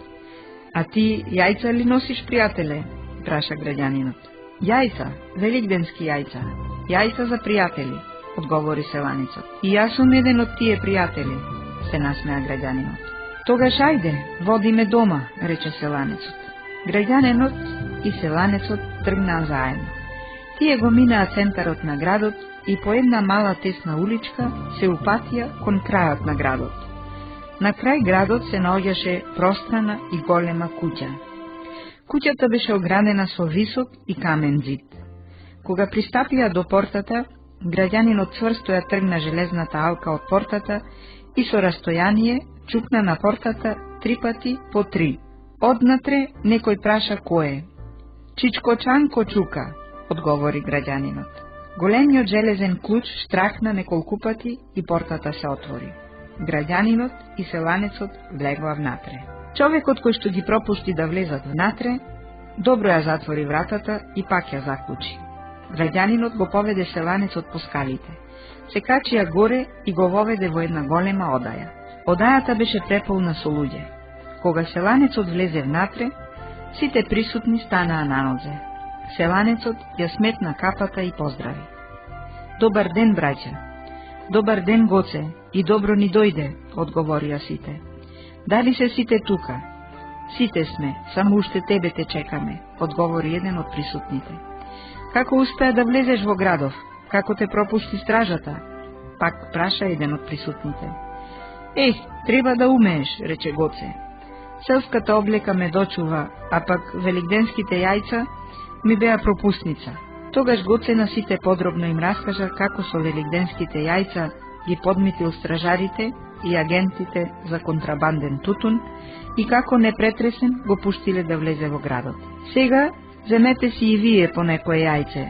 "А ти јајца ли носиш, пријателе?" праша граѓанинот. "Јајца, великденски јајца. Јајца за пријатели," одговори селанецот. "И јас сум еден од тие пријатели," се насмеа граѓанинот. "Тогаш ајде, води ме дома," рече селанецот. Граѓанинот и селанецот тргнаа заедно. Тие го минаа центарот на градот и по една мала тесна уличка се упатија кон крајот на градот. На крај градот се наоѓаше пространа и голема куќа. Куќата беше оградена со висок и камен зид. Кога пристапија до портата, граѓанинот цврсто ја тргна железната алка од портата и со растојание чукна на портата 3 пати по 3. Однатре некој праша кој е. Чичкочанко чука, одговори граѓанинот. Големиот железен клуч штрахна неколку пати и портата се отвори. Граѓанинот и селанецот влегоа внатре. Човекот кој што ги пропушти да влезат внатре, добро ја затвори вратата и пак ја заклучи. Граѓанинот го поведе селанецот по скалите. Се качија горе и го воведе во една голема одаја. Одајата беше преполна со луѓе. Кога селанецот влезе внатре, сите присутни станаа на нозе. Селанецот ја сметна капата и поздрави. Добар ден, браќа. Добар ден, Гоце, и добро ни дојде, одговорија сите. Дали се сите тука? Сите сме, само уште тебе те чекаме, одговори еден од присутните. Како успеа да влезеш во градов? Како те пропушти стражата? Пак праша еден од присутните. Треба да умееш, рече Гоце. Селската облека ме дочува, а пак великденските јајца ми беа пропусница. Тогаш Гоце на сите подробно им раскажа како со великденските јајца ги подмитил стражарите и агентите за контрабанден тутун и како непретресен го пуштиле да влезе во градот. Сега земете си и вие по некое јајце.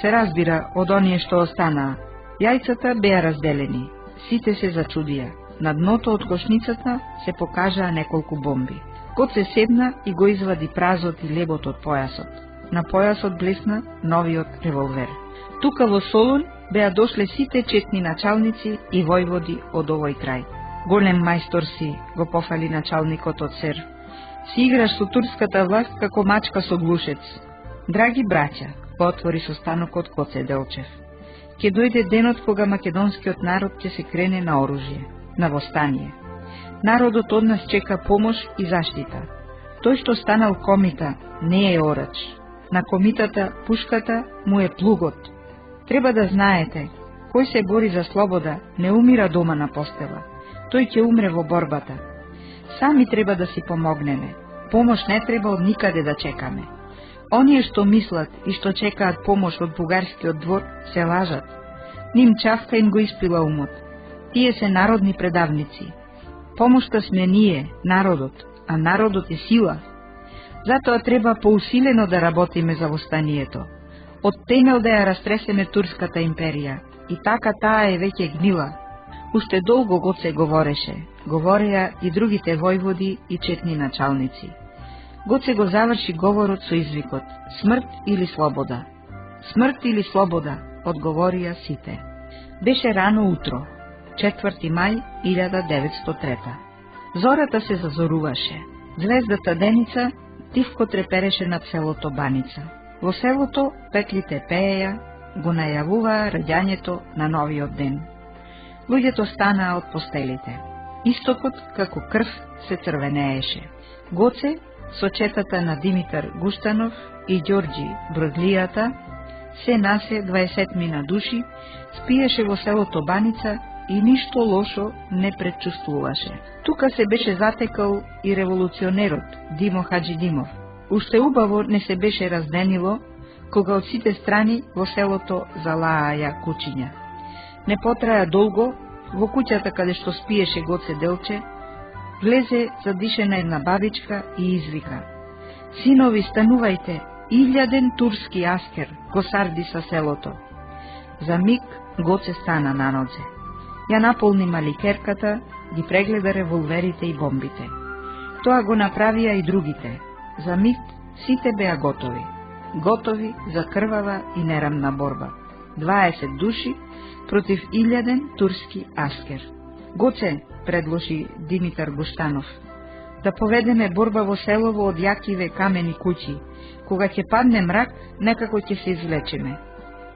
Се разбира од оние што останаа. Јајцата беа разделени. Сите се зачудија. На дното од кошницата се покажаа неколку бомби. Гоце седна и го извади празот и лебот од појасот. На појасот блесна новиот револвер. Тука во Солун беа дошле сите четни началници и војводи од овој крај. Голем мајстор си, го пофали началникот од Сер. Си играш со турската власт како мачка со глушец. Драги браќа, го отвори состанокот Гоце Делчев. Ќе дојде денот кога македонскиот народ ќе се крене на оружје, на востание. Народот од нас чека помош и заштита. Тој што станал комита не е орач. На комитата пушката му е плугот. Треба да знаете, кој се бори за слобода не умира дома на постела. Тој ќе умре во борбата. Сами треба да си помогнеме. Помош не треба од никаде да чекаме. Оние што мислат и што чекаат помош од бугарскиот двор се лажат. Ним чавка им го испила умот. Тие се народни предавници. Помошта сме ние, народот, а народот е сила. Затоа треба поусилено да работиме за востанието. Од темел да ја растресеме турската империја. И така таа е веќе гнила. Уште долго Гоце говореше. Говореа и другите војводи и четни началници. Гоце го заврши говорот со извикот: смрт или слобода? Смрт или слобода, одговорија сите. Беше рано утро, 4 мај 1903. Зората се зазоруваше. Звездата Деница тивко трепереше над селото Баница. Во селото петлите пееја, го најавуваа раѓањето на новиот ден. Луѓето станаа од постелите. Истокот како крв се црвенееше. Гоце, со четата на Димитар Гуштанов и Ѓорѓи Бродлијата, се насе 20 души, спиеше во селото Баница и ништо лошо не предчувствуваше. Тука се беше затекал и револуционерот Димо Хаджидимов. Уште убаво не се беше разденило, кога од сите страни во селото залааја кучиња. Не потраја долго, во куќата каде што спиеше Гоце Делче, влезе задишена една бабичка и извика: синови, станувајте, 1000 турски аскер го сардиса селото. За миг Гоце стана на нозе. Ја наполни маликерката, ги прегледа револверите и бомбите. Тоа го направија и другите. За миг сите беа готови. Готови за крвава и нерамна борба. 20 души против 1000 турски аскер. Гоце, предложи Димитар Гуштанов, да поведеме борба во селово од јакиве камени куќи. Кога ќе падне мрак, некако ќе се извлечеме.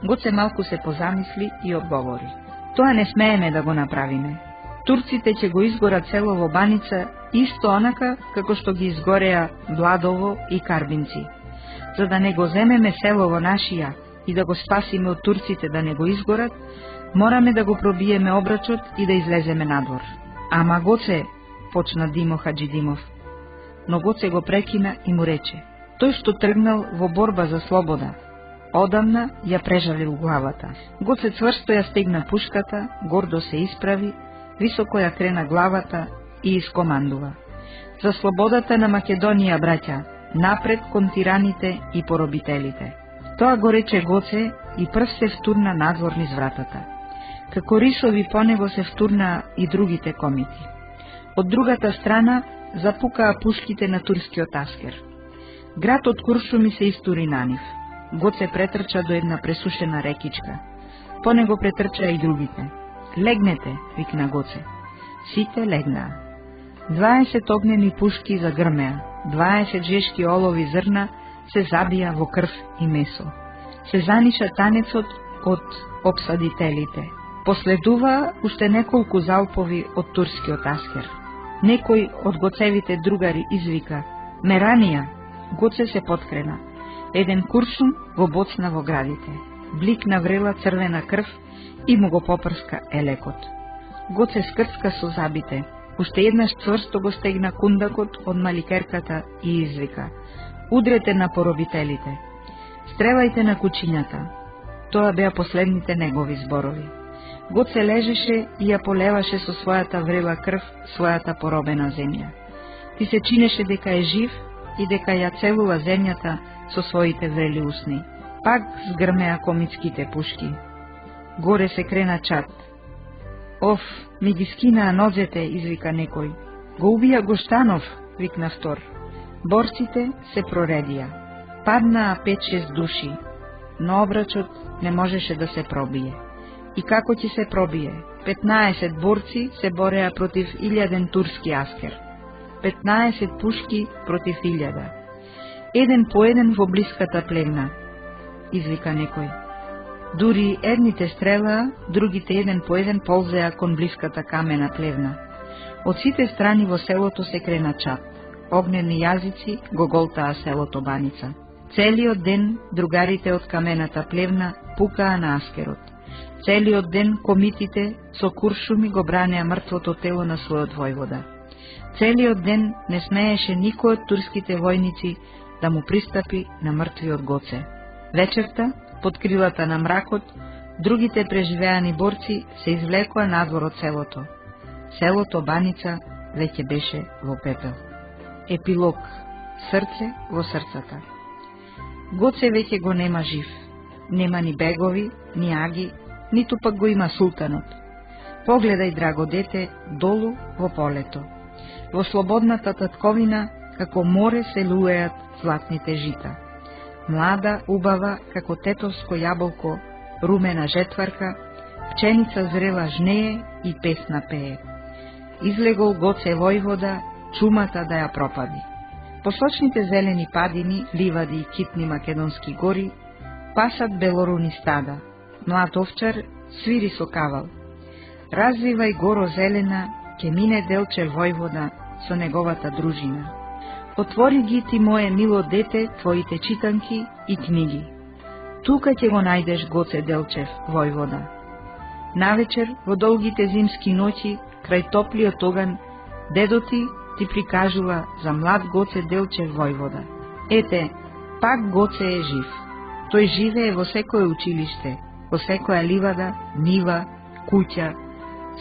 Гоце малку се позамисли и одговори: тоа не смееме да го направиме. Турците ќе го изгорат селово Баница исто онака како што ги изгореа Бладово и Карбинци. За да не го земеме селово нашија, и да го спасиме од турците да не го изгорат, мораме да го пробиеме обрачот и да излеземе надвор. Ама Гоце, почна Димо Хаджидимов. Но Гоце го прекина и му рече: тој што тргнал во борба за слобода, одамна ја прежалил главата. Гоце цврсто ја стегна пушката, гордо се исправи, високо ја крена главата и искомандува: за слободата на Македонија, браќа, напред кон тираните и поробителите. Тоа го рече Гоце и прв се втурна надвор низ вратата. Како рисови по него се втурнаа и другите комити. Од другата страна запукаа пушките на турскиот аскер. Градот Куршуми се истури на нив. Гоце претрча до една пресушена рекичка. По него претрча и другите. Легнете, викна Гоце. Сите легнаа. 20 огнени пушки загрмеа, 20 жешки олови зрна се забија во крв и месо. Се заниша танецот од обсадителите. Последува уште неколку залпови од турскиот аскер. Некој од Гоцевите другари извика: Меранија! Гоце се подкрена. Еден куршум го боцна во градите. Бликна врела црвена крв и му го попрска елекот. Гоце скрцка со забите. Уште еднаш цврсто го стегна кундакот од маликерката и извика: удрете на поробителите, стрелајте на кучињата. Тоа беа последните негови зборови. Гоце лежеше и ја полеваше со својата врела крв својата поробена земја. Ти се чинеше дека е жив и дека ја целува земјата со своите врели усни. Пак згрмеа комитските пушки. Горе се крена чат. Оф, ми ги скинаа нозете, извика некој. Го убија Гоштанов, викна втор. Борците се проредија. Паднаа 5-6 души, но обрачот не можеше да се пробие. И како ќе се пробие? 15 борци се бореа против 1000 турски аскер. 15 пушки против 1000. Еден по еден во блиската плевна, извика некој. Дури едните стрелаа, другите еден по еден ползеа кон блиската камена плевна. Од сите страни во селото се крена чат. Огнени јазици го голтаа селото Баница. Целиот ден другарите од камената плевна пукаа на аскерот. Целиот ден комитите со куршуми го бранеа мртвото тело на својот војвода. Целиот ден не смееше никој од турските војници да му пристапи на мртвиот Гоце. Вечерта, под крилата на мракот, другите преживеани борци се извлекоа надвор од селото. Селото Баница веќе беше во пепел. Епилог. Срце во срцата. Гоце веќе го нема жив. Нема ни бегови, ни аги, ниту пак го има султанот. Погледај, драго дете, долу во полето. Во слободната татковина, како море се луеат златните жита. Млада, убава, како тетовско јаболко, румена жетварка, пченица зрела жнее и песна пее. Излегол Гоце војвода, чумата да ја пропади. По сочните зелени падини, ливади и китни македонски гори, пасат белоруни стада. Млад овчар свири со кавал. Развивај горо зелена, ке мине Делчев војвода со неговата дружина. Отвори ги, ти мое мило дете, твоите читанки и книги. Тука ќе го најдеш Гоце Делчев војвода. Навечер, во долгите зимски ноќи, крај топлиот оган, дедо ти прикажува за млад Гоце Делчев војвода. Ете, пак Гоце е жив. Тој живее во секое училиште, во секоја ливада, нива, куќа,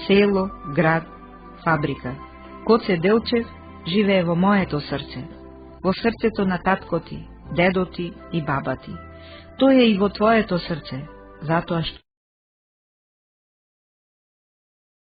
село, град, фабрика. Гоце Делчев живее во моето срце, во срцето на татко ти, дедо ти и баба ти. Тој е и во твоето срце, затоа што